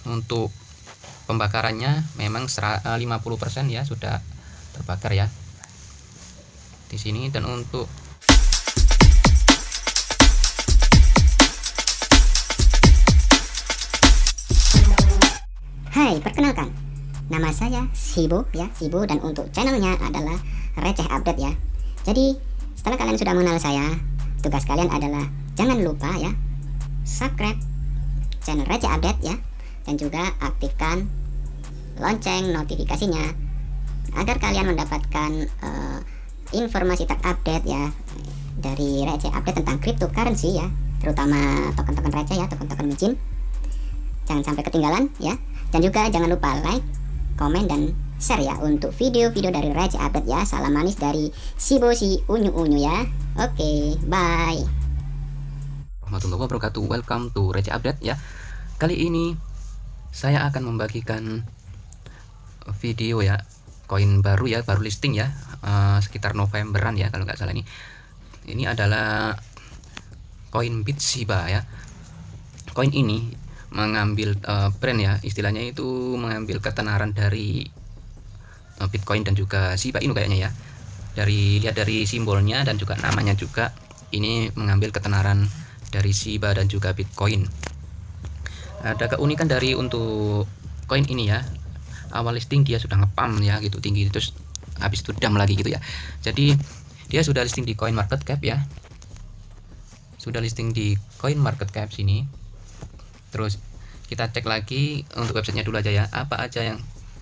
Untuk pembakarannya memang 50% ya sudah terbakar ya di sini. Dan untuk Hai, perkenalkan, nama saya Sibo ya, Sibo, dan untuk channelnya adalah Receh Update ya. Jadi setelah kalian sudah mengenal saya, tugas kalian adalah jangan lupa ya subscribe channel Receh Update ya, dan juga aktifkan lonceng notifikasinya agar kalian mendapatkan informasi terupdate ya dari Receh Update tentang cryptocurrency ya, terutama token-token receh ya, token-token micin. Jangan sampai ketinggalan ya. Dan juga jangan lupa like, komen, dan share ya untuk video-video dari Receh Update ya. Salam manis dari Sibo si unyu-unyu ya. Oke, bye. warahmatullahi wabarakatuh. Welcome to Receh Update ya. Kali ini saya akan membagikan video ya, koin baru ya, baru listing ya, sekitar Novemberan ya kalau nggak salah. Ini adalah koin BitShiba ya. Koin ini mengambil brand ya, istilahnya itu mengambil ketenaran dari Bitcoin dan juga Shiba Inu kayaknya ya. Lihat dari simbolnya dan juga namanya juga, ini mengambil ketenaran dari Shiba dan juga Bitcoin. Ada keunikan dari untuk koin ini ya, awal listing dia sudah ngepam ya gitu tinggi, terus habis itu dam lagi gitu ya. Jadi dia sudah listing di CoinMarketCap ya, sudah listing di CoinMarketCap sini. Terus kita cek lagi untuk websitenya dulu aja ya, apa aja yang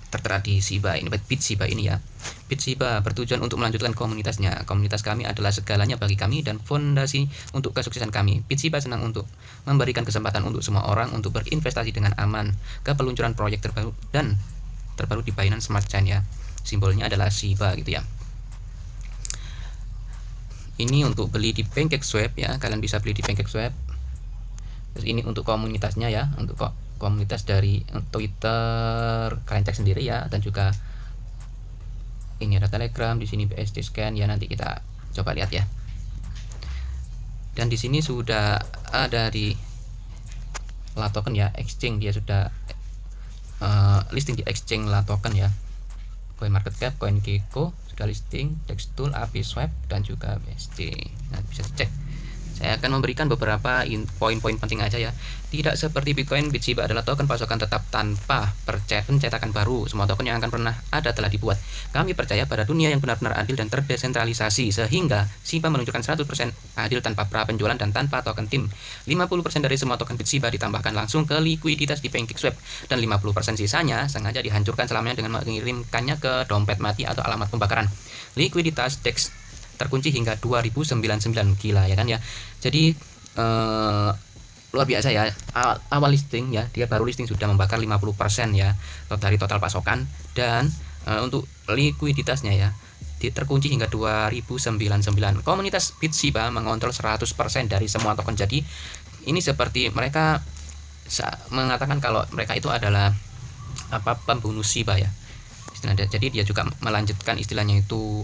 tertera di Shiba ini, BitShiba ini ya. BitShiba bertujuan untuk melanjutkan komunitasnya. Komunitas kami adalah segalanya bagi kami dan fondasi untuk kesuksesan kami. BitShiba senang untuk memberikan kesempatan untuk semua orang untuk berinvestasi dengan aman ke peluncuran proyek terbaru di Binance Smart Chain ya. Simbolnya adalah Shiba gitu ya. Ini untuk beli di PancakeSwap ya, kalian bisa beli di PancakeSwap. Terus ini untuk komunitasnya ya, untuk komunitas dari Twitter kalian cek sendiri ya, dan juga ini ada Telegram, di sini BSD Scan ya, nanti kita coba lihat ya. Dan di sini sudah ada di La Token ya, exchange dia sudah listing di exchange La Token ya. CoinMarketCap, CoinGecko sudah listing, Dextool, Apiswap, dan juga BSD. Nanti bisa cek. Saya akan memberikan beberapa poin-poin penting aja ya. Tidak seperti Bitcoin, BitShiba adalah token pasokan tetap tanpa pencetakan baru. Semua token yang akan pernah ada telah dibuat. Kami percaya pada dunia yang benar-benar adil dan terdesentralisasi, sehingga Shiba menunjukkan 100% adil tanpa pra-penjualan dan tanpa token tim. 50% dari semua token BitShiba ditambahkan langsung ke likuiditas di PancakeSwap, dan 50% sisanya sengaja dihancurkan selamanya dengan mengirimkannya ke dompet mati atau alamat pembakaran. Likuiditas DEX terkunci hingga 2099, gila ya kan ya. Jadi luar biasa ya, awal listing ya, dia baru listing sudah membakar 50% ya dari total pasokan. Dan untuk likuiditasnya ya, terkunci hingga 2099. Komunitas BitShiba mengontrol 100% dari semua token. Jadi ini seperti mereka mengatakan kalau mereka itu adalah pembunuh Shiba ya. Jadi dia juga melanjutkan istilahnya itu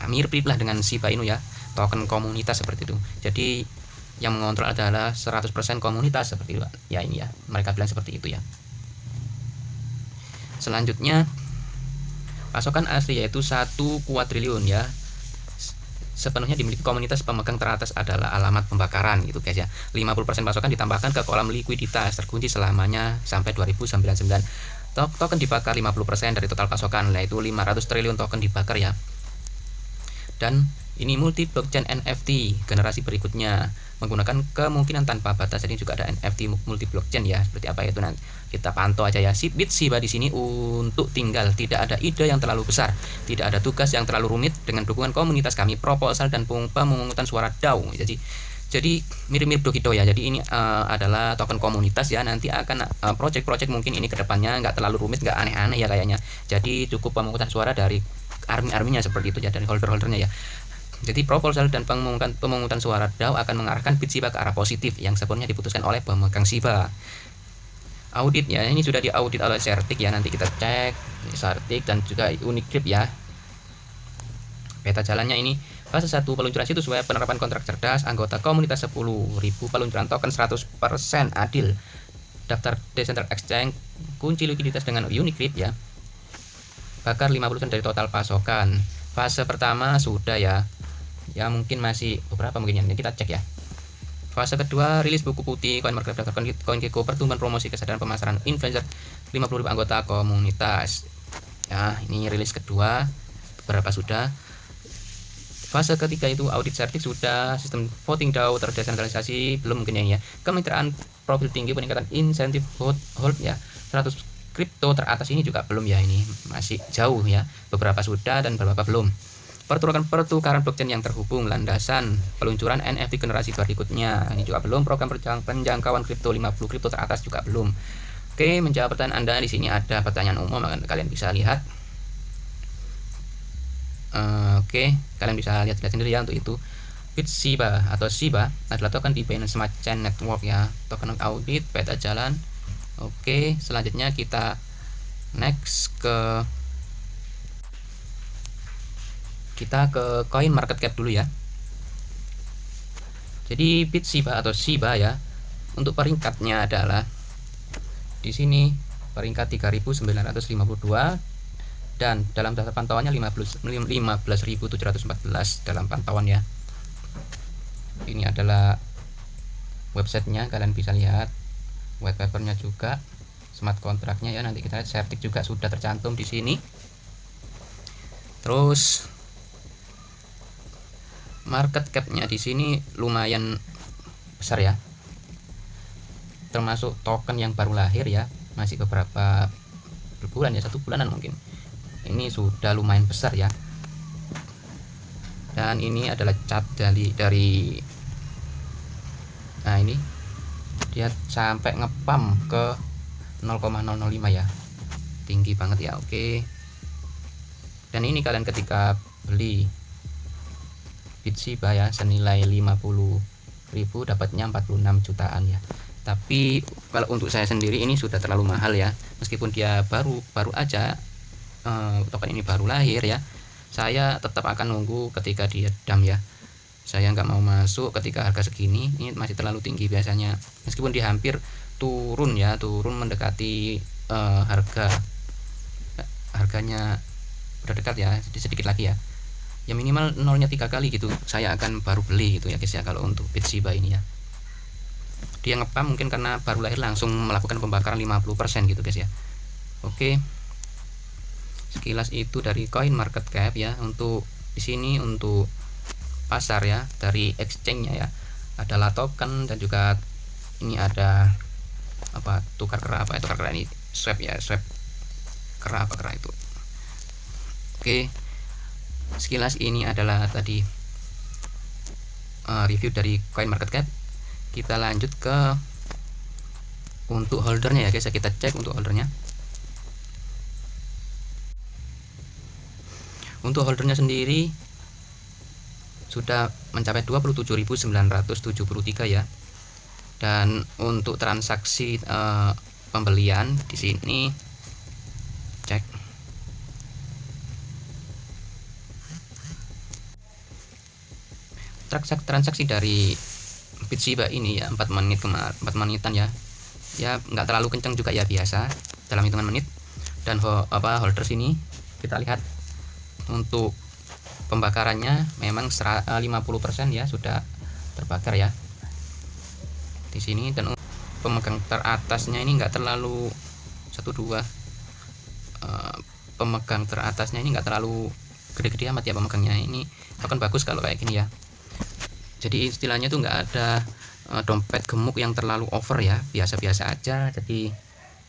mirip lah dengan Shiba Inu ya, token komunitas seperti itu. Jadi yang mengontrol adalah 100% komunitas seperti itu ya, ini ya, mereka bilang seperti itu ya. Selanjutnya pasokan asli yaitu 1 kuadriliun ya, sepenuhnya dimiliki komunitas. Pemegang teratas adalah alamat pembakaran gitu guys ya. 50% pasokan ditambahkan ke kolam likuiditas, terkunci selamanya sampai 2099. Token dibakar 50% dari total pasokan, yaitu 500 triliun token dibakar ya. Dan ini multi blockchain NFT generasi berikutnya menggunakan kemungkinan tanpa batas. Jadi juga ada NFT multi blockchain ya, seperti apa itu nanti kita pantau aja ya. BitShiba di sini untuk tinggal, tidak ada ide yang terlalu besar, tidak ada tugas yang terlalu rumit. Dengan dukungan komunitas kami, proposal dan pemungutan suara DAO. Jadi mirip-mirip Dokido ya. Jadi ini adalah token komunitas ya. Nanti akan project-project mungkin ini kedepannya nggak terlalu rumit, nggak aneh-aneh ya kayaknya. Jadi cukup pemungutan suara dari army-arminya seperti itu ya, dari holder-holdernya ya. Jadi proposal dan pemungutan suara DAO akan mengarahkan BitShiba ke arah positif yang sebelumnya diputuskan oleh pemegang Shiba. Audit ya, ini sudah diaudit oleh Certik ya, nanti kita cek Certik dan juga Unicrypt ya. Peta jalannya ini fase 1 peluncuran situs web, penerapan kontrak cerdas, anggota komunitas 10.000, peluncuran token 100% adil. daftar Decentral Exchange, kunci likuiditas dengan Unicrypt ya. Bakar 50% dari total pasokan. Fase pertama sudah ya. Ya mungkin masih beberapa mungkin ya. Kita cek ya. Fase kedua, rilis buku putih CoinMarketCap daftar CoinGecko, pertumbuhan promosi kesadaran pemasaran influencer 50.000 anggota komunitas. Ya, ini rilis kedua. Beberapa sudah. Fase ketiga itu audit sertif sudah, sistem voting DAO terdesentralisasi belum mungkin ya. Kemitraan profil tinggi, peningkatan insentif hold ya. 100 kripto teratas ini juga belum ya, ini masih jauh ya. Beberapa sudah dan beberapa belum. Pertukaran blockchain yang terhubung, landasan peluncuran NFT generasi berikutnya ini juga belum. Program penjangkauan kripto 50 kripto teratas juga belum. Oke, menjawab pertanyaan Anda di sini ada pertanyaan umum, kalian bisa lihat. Oke, kalian bisa lihat sendiri ya untuk itu. BitShiba atau Shiba adalah token di Binance Smart Chain Network ya. Token audit, beta jalan. Oke, selanjutnya kita next ke CoinMarketCap dulu ya. Jadi BitShiba atau Shiba ya, untuk peringkatnya adalah di sini peringkat 3.952 dan dalam daftar pantauannya 15.714 dalam pantauan ya. Ini adalah websitenya, kalian bisa lihat white papernya juga, smart kontraknya ya. Nanti kita lihat Certic juga sudah tercantum di sini. Terus market cap-nya di sini lumayan besar ya, termasuk token yang baru lahir ya, masih beberapa bulan ya, 1 bulanan mungkin. Ini sudah lumayan besar ya. Dan ini adalah chart dari nah ini dia sampai ngepam ke 0,005 ya, tinggi banget ya. Oke, dan ini kalian ketika beli BitShiba ya senilai 50.000 dapatnya 46 jutaan ya. Tapi kalau untuk saya sendiri ini sudah terlalu mahal ya, meskipun dia baru aja token ini baru lahir ya, saya tetap akan nunggu ketika dia dam ya. Saya nggak mau masuk ketika harga segini, ini masih terlalu tinggi biasanya. Meskipun dia hampir turun ya, turun mendekati harganya udah dekat ya, sedikit lagi ya. Ya minimal nolnya 3 kali gitu, saya akan baru beli gitu ya guys ya, kalau untuk BitShiba ini ya. Dia ngepam mungkin karena baru lahir langsung melakukan pembakaran 50% gitu guys ya. Oke. Sekilas itu dari CoinMarketCap ya. Untuk di sini untuk pasar ya, dari exchange-nya ya, adalah token dan juga ini ada apa, tukar kera ini swap ya, swap kera itu. Oke, sekilas ini adalah tadi review dari CoinMarketCap. Kita lanjut ke untuk holdernya ya guys ya, kita cek untuk holdernya. Untuk holdernya sendiri sudah mencapai 27.973 ya. Dan untuk transaksi pembelian di sini cek transaksi dari BitShiba ini ya 4 menitan ya. Ya nggak terlalu kencang juga ya, biasa dalam hitungan menit. Dan holders ini kita lihat untuk pembakarannya memang 50% ya sudah terbakar ya di sini. Dan pemegang teratasnya ini enggak terlalu pemegang teratasnya ini enggak terlalu gede-gede amat ya pemegangnya. Ini akan bagus kalau kayak gini ya. Jadi istilahnya tuh enggak ada dompet gemuk yang terlalu over ya, biasa-biasa aja. Jadi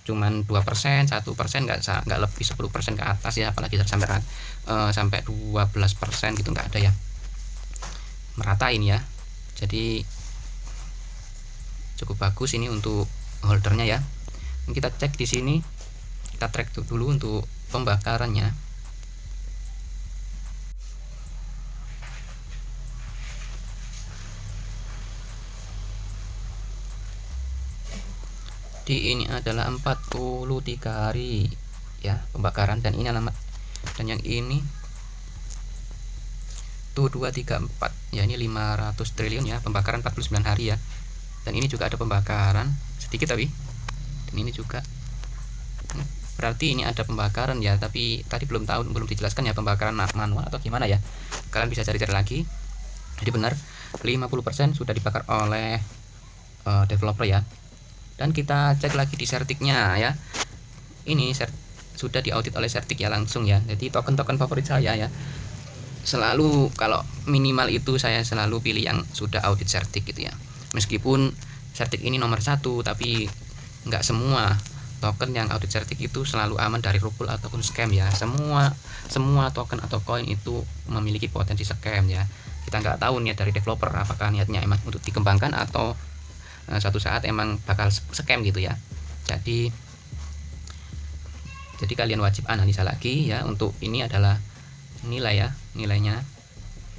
cuman 2%, 1%, enggak lebih 10% ke atas ya, apalagi sampai 12% gitu, enggak ada ya, merata ini ya. Jadi cukup bagus ini untuk holdernya ya. Kita cek di sini, kita track dulu untuk pembakarannya. Di ini adalah 43 hari ya pembakaran, dan ini alamat, dan yang ini tuh 234 ya, ini 500 triliun ya, pembakaran 49 hari ya. Dan ini juga ada pembakaran sedikit tapi dan ini juga. Berarti ini ada pembakaran ya, tapi tadi belum dijelaskan ya pembakaran manual atau gimana ya. Kalian bisa cari-cari lagi. Jadi benar 50% sudah dibakar oleh developer ya. Dan kita cek lagi di Certic-nya ya. Ini sudah diaudit oleh Certic ya langsung ya. Jadi token-token favorit saya ya. Selalu kalau minimal itu saya selalu pilih yang sudah audit Certic gitu ya. Meskipun Certic ini nomor 1, tapi nggak semua token yang audit Certic itu selalu aman dari rupul ataupun scam ya. Semua token atau koin itu memiliki potensi scam ya. Kita nggak tahu niat dari developer apakah niatnya emang untuk dikembangkan atau suatu saat emang bakal scam gitu ya. Jadi kalian wajib analisa lagi ya. Untuk ini adalah nilai ya, nilainya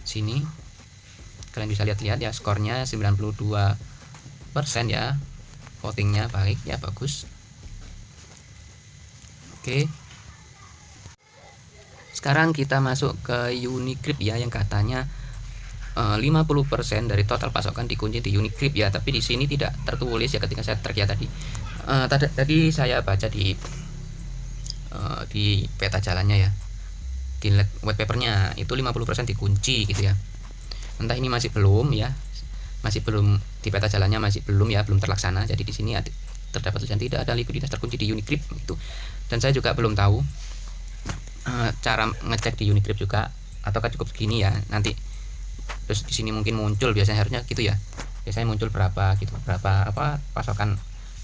sini kalian bisa lihat ya, skornya 92% ya, votingnya baik ya, bagus. Oke, sekarang kita masuk ke Unicrypt ya, yang katanya 50% dari total pasokan dikunci di Unicrypt ya, tapi di sini tidak tertulis ya ketika saya track ya tadi. Tadi saya baca di peta jalannya ya, di white papernya itu 50% dikunci gitu ya. Entah ini masih belum ya, masih belum di peta jalannya, masih belum ya, belum terlaksana. Jadi di sini terdapat tulisan tidak ada likuiditas terkunci di Unicrypt itu. Dan saya juga belum tahu cara ngecek di Unicrypt juga, ataukah cukup segini ya nanti. Terus di sini mungkin muncul, biasanya harusnya gitu ya. Biasanya muncul berapa gitu, berapa pasokan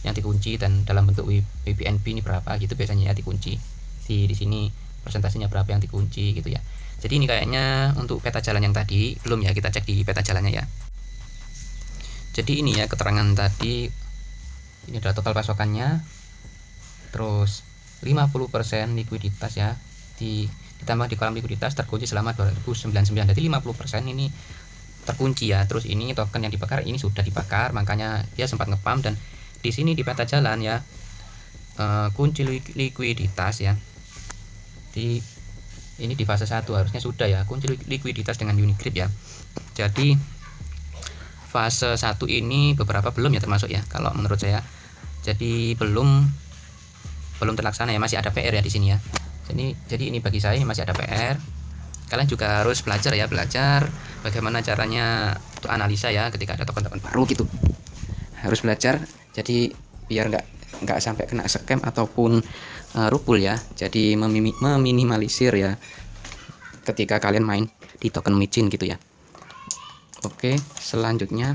yang dikunci dan dalam bentuk WPNB ini berapa gitu biasanya ya dikunci. Di sini persentasenya berapa yang dikunci gitu ya. Jadi ini kayaknya untuk peta jalan yang tadi belum ya, kita cek di peta jalannya ya. Jadi ini ya keterangan tadi, ini adalah total pasokannya, terus 50% likuiditas ya, ditambah di kolam likuiditas terkunci selama 2099. Jadi 50% ini terkunci ya. Terus ini token yang dibakar ini sudah dibakar, makanya dia sempat ngepam. Dan di sini di peta jalan ya, kunci likuiditas ya, ini di fase 1 harusnya sudah ya, kunci likuiditas dengan Unicrypt ya. Jadi fase 1 ini beberapa belum ya termasuk ya kalau menurut saya. Jadi belum terlaksana ya, masih ada PR ya di sini ya. Jadi ini bagi saya ini masih ada PR. Kalian juga harus belajar ya, belajar bagaimana caranya untuk analisa ya ketika ada token-token baru gitu. Harus belajar, jadi biar nggak sampai kena scam ataupun rupul ya. Jadi meminimalisir ya ketika kalian main di token micin gitu ya. Oke, selanjutnya.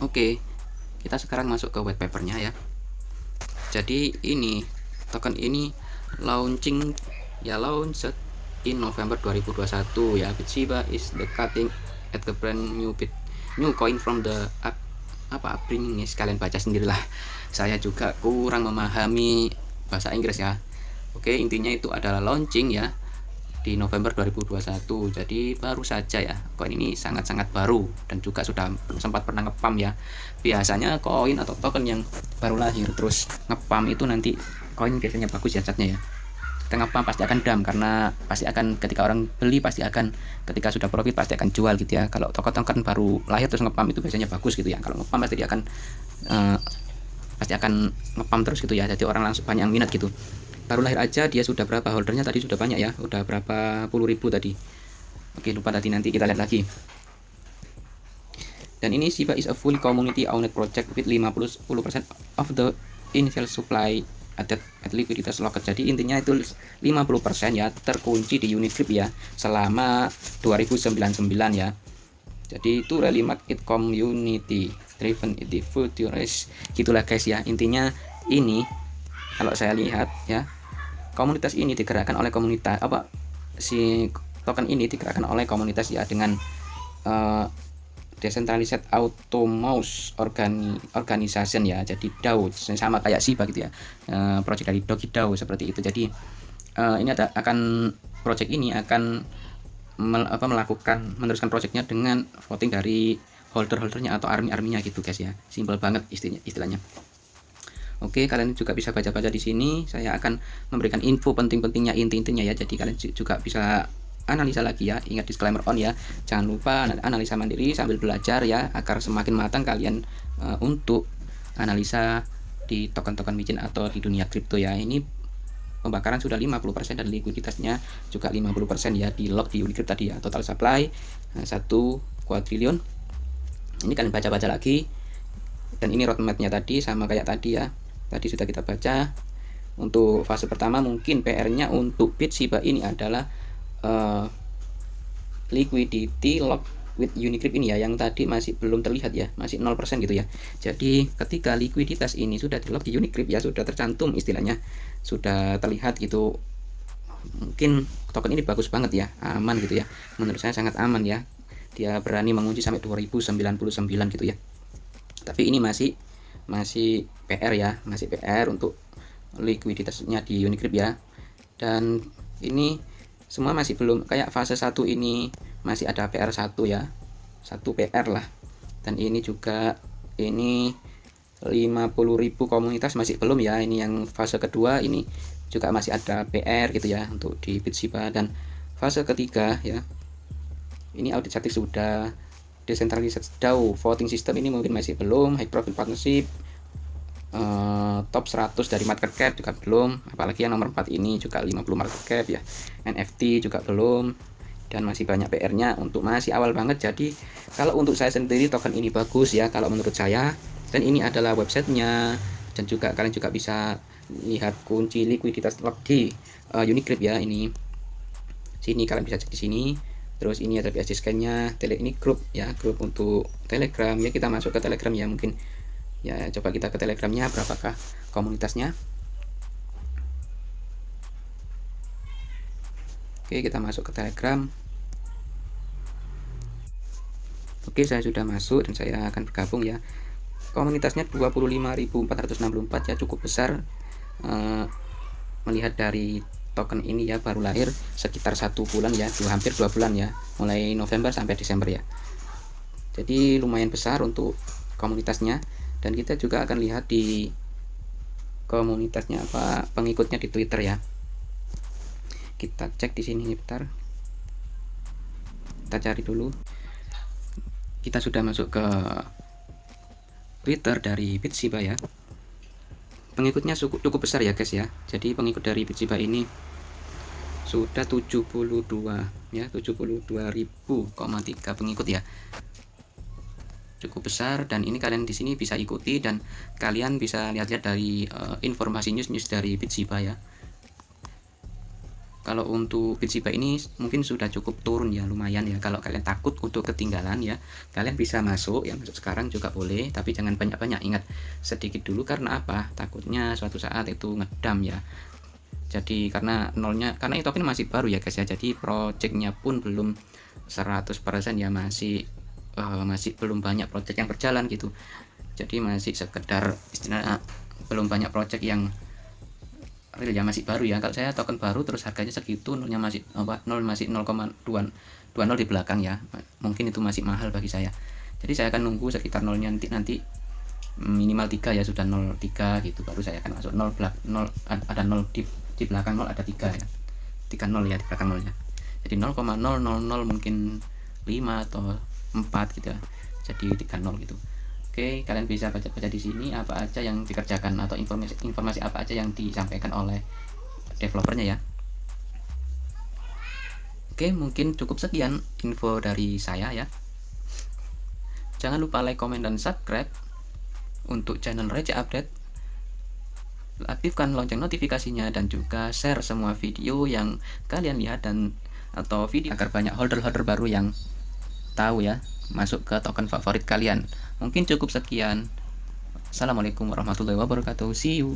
Oke, kita sekarang masuk ke white papernya ya. Jadi ini token ini launched in November 2021 ya. BitShiba is the cutting at the brand new coin from the upbringing ya. Sekalian baca sendirilah. Saya juga kurang memahami bahasa Inggris ya. Oke, intinya itu adalah launching ya di November 2021. Jadi baru saja ya, koin ini sangat-sangat baru dan juga sudah sempat pernah ngepam ya. Biasanya koin atau token yang baru lahir terus ngepam itu nanti koin biasanya bagus ya catnya ya. Ketika ngepam pasti akan dump, karena pasti akan ketika orang beli pasti akan, ketika sudah profit pasti akan jual gitu ya. Kalau token baru lahir terus ngepam itu biasanya bagus gitu ya. Kalau ngepam pasti dia akan ngepam terus gitu ya. Jadi orang langsung banyak yang minat gitu. Baru lahir aja dia sudah berapa holdernya tadi, sudah banyak ya, udah berapa puluh ribu tadi. Oke, lupa tadi, nanti kita lihat lagi. Dan ini Shiba is a fully community owned project with 50% of the initial supply at liquiditas locked. Jadi intinya itu 50% ya terkunci di Unicrypt ya selama 2099 ya. Jadi itu really market community driven in the futures gitulah guys ya. Intinya ini kalau saya lihat ya, komunitas ini digerakkan oleh komunitas si token ini digerakkan oleh komunitas ya dengan Decentralized Autonomous Organization ya. Jadi DAO sama kayak Shiba gitu ya, project dari Dogi DAO seperti itu. Jadi ini project ini akan meneruskan projectnya dengan voting dari holdernya atau army-arminya gitu guys ya. Simpel banget istilahnya. Oke, kalian juga bisa baca-baca di sini. Saya akan memberikan info penting-pentingnya, inti-intinya ya. Jadi kalian juga bisa analisa lagi ya. Ingat disclaimer on ya. Jangan lupa analisa mandiri sambil belajar ya, agar semakin matang kalian untuk analisa di token-token micin atau di dunia kripto ya. Ini pembakaran sudah 50% dan likuiditasnya juga 50% ya di lock di Unicrypt tadi ya. Total supply 1 kuadriliun. Ini kalian baca-baca lagi. Dan ini roadmapnya tadi sama kayak tadi ya. Tadi sudah kita baca. Untuk fase pertama mungkin PR-nya untuk bit Shiba ini adalah liquidity lock with Unicrypt ini ya, yang tadi masih belum terlihat ya, masih 0% gitu ya. Jadi ketika likuiditas ini sudah di lock di Unicrypt ya, sudah tercantum istilahnya, sudah terlihat gitu, mungkin token ini bagus banget ya, aman gitu ya. Menurut saya sangat aman ya. Dia berani mengunci sampai 2099 gitu ya. Tapi ini masih PR ya, masih PR untuk likuiditasnya di Unicrypt ya. Dan ini semua masih belum, kayak fase 1 ini masih ada PR 1 ya, 1 PR lah. Dan ini juga, ini 50.000 komunitas masih belum ya. Ini yang fase kedua ini juga masih ada PR gitu ya untuk di BitShiba. Dan fase ketiga ya, ini audit statis sudah, decentralized DAO voting system ini mungkin masih belum, high profile partnership, top 100 dari market cap juga belum, apalagi yang nomor 4 ini juga 50 market cap ya. NFT juga belum, dan masih banyak PR-nya untuk masih awal banget. Jadi kalau untuk saya sendiri token ini bagus ya kalau menurut saya. Dan ini adalah websitenya, dan juga kalian juga bisa lihat kunci likuiditas lock di Unicrypt ya. Ini sini kalian bisa cek di sini. Terus ini ada BSC scan-nya, ini grup ya, grup untuk Telegram ya. Kita masuk ke Telegram ya, mungkin ya, coba kita ke Telegramnya, berapakah komunitasnya. Oke, kita masuk ke Telegram. Oke, saya sudah masuk dan saya akan bergabung ya. Komunitasnya 25.464 ya, cukup besar. Melihat dari token ini ya, baru lahir sekitar 1 bulan ya, hampir 2 bulan ya, mulai November sampai Desember ya. Jadi lumayan besar untuk komunitasnya. Dan kita juga akan lihat di komunitasnya apa, pengikutnya di Twitter ya. Kita cek di sini bentar. Kita cari dulu. Kita sudah masuk ke Twitter dari BitShiba ya. Pengikutnya cukup besar ya guys ya. Jadi pengikut dari BitShiba ini sudah 72 ya, 72.000,3 pengikut ya. Cukup besar. Dan ini kalian di sini bisa ikuti, dan kalian bisa lihat-lihat dari informasi news dari BitShiba ya. Kalau untuk BitShiba ini mungkin sudah cukup turun ya, lumayan ya. Kalau kalian takut untuk ketinggalan ya, kalian bisa masuk ya, masuk sekarang juga boleh, tapi jangan banyak-banyak. Ingat, sedikit dulu. Karena apa? Takutnya suatu saat itu ngedam ya. Jadi karena nolnya, karena itu token masih baru ya guys ya. Jadi projectnya pun belum 100% ya, masih belum banyak project yang berjalan gitu. Jadi masih sekedar istilahnya belum banyak project yang real ya, masih baru ya. Kalau saya token baru terus harganya segitu, nolnya masih 0,220 di belakang ya, mungkin itu masih mahal bagi saya. Jadi saya akan nunggu sekitar nolnya nanti minimal 3 ya, sudah 0,3 gitu, baru saya akan masuk. 0 ada 0 di belakang 0 ada 3 ya, 3 0 ya di belakang nolnya. Jadi 0,000 mungkin 5 atau 4 gitu ya, jadi 30 gitu. Oke, kalian bisa baca-baca di sini apa aja yang dikerjakan atau informasi apa aja yang disampaikan oleh developernya ya. Oke, mungkin cukup sekian info dari saya ya. Jangan lupa like, comment, dan subscribe untuk channel Receh Update. Aktifkan lonceng notifikasinya dan juga share semua video yang kalian lihat dan atau video agar banyak holder-holder baru yang tahu ya, masuk ke token favorit kalian. Mungkin cukup sekian. Assalamualaikum warahmatullahi wabarakatuh. See you.